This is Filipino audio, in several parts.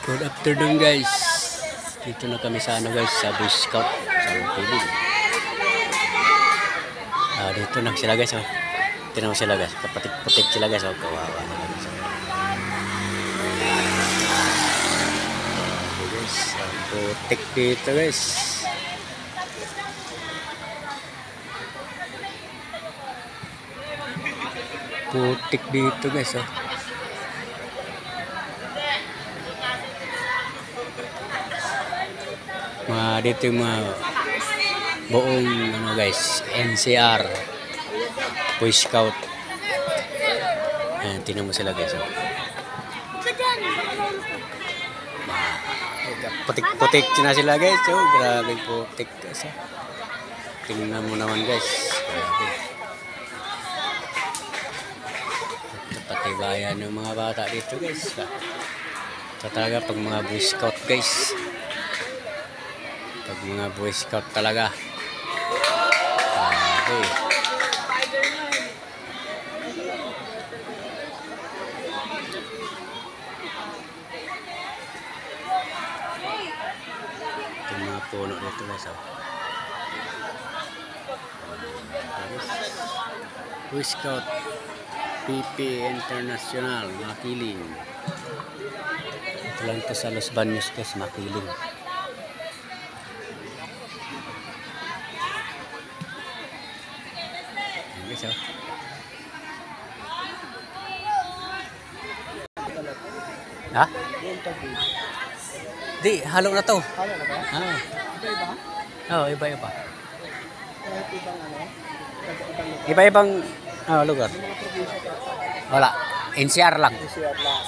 Good afternoon guys. Dito na kami sa ano guys, sa Boy Scout sa Piling. Dito na sila guys. Tingnan mo sila guys. Kapatik-patik sila guys. Kawawa na guys. Guys, ang putik dito guys. Putik dito guys. Dito yung mga buong ano guys, NCR Boy Scout. Ayan, tingnan mo sila guys. Putik-putik na sila guys. Grabe putik guys. Tingnan mo naman guys. Grabe. Patibayan ng mga bata dito guys. Ito talaga pag mga Boy Scout guys. Pag mga Boy Scout talaga. Okay. Ito mga puno dito guys. Boy Scout PP International Makiling. Ito lang ito sa Los Baños guys, Makiling. Ha? Di, halo na to. Halo na ba? Iba-iba? Oo, iba-iba. Ibang ano? Iba-ibang lugar. Yung mga probinsya ka? Wala. NCR lang. NCR lang.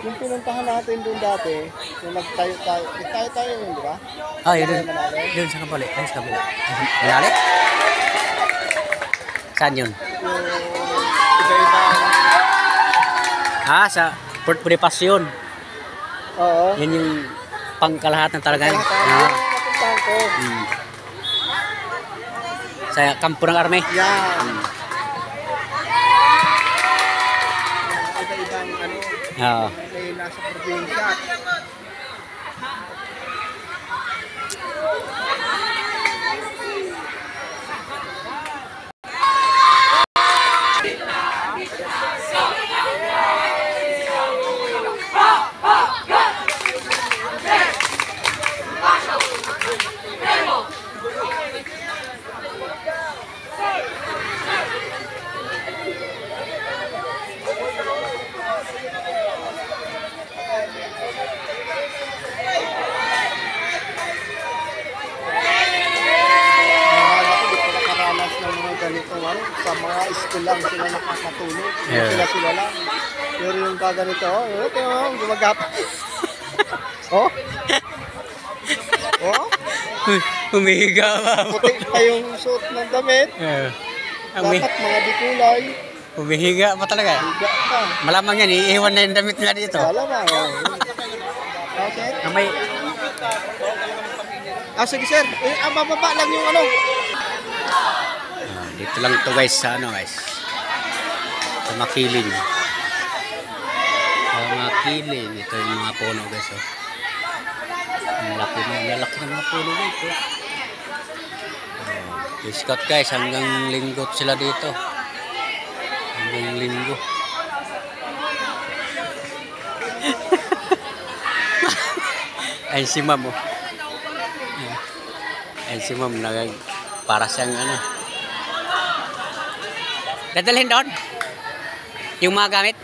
Yung pinuntahan natin doon dati, yung nagtayo yun, di ba? Yun doon sa kabali. Ay, sa kabila. Manali? Saan yun? Yung iba-ibang... Sa Port Bonifacio. Oo. Yan yung pangkalahatan talaga. Napuntahan ko. Sa kampo ng army. Yan. Iba-ibang ano, may nasa probinsya. Ganito sa mga school lang sila nakakatulog. Sila lang. Pero yung kaganito, ito gumagapa. Oh? Oh? Humihiga pa. Puti pa yung suot ng damit. Dapat mga dikulay. Humihiga pa talaga. Higa pa. Malamang yan, iiwan na yung damit nila dito. Malamang. Okay. May... Sige sir. Mababa lang yung ano. Dito lang to guys sa ano guys, sa Makiling. Sa Makiling, ito yung mga puno guys. Ang laki ng mga puno guys. Boy Scout guys, hanggang linggo sila dito. Hanggang linggo. Ayun si ma'am oh. Ayun si ma'am, para siyang ano. Dadalhin doon yung mga gamit.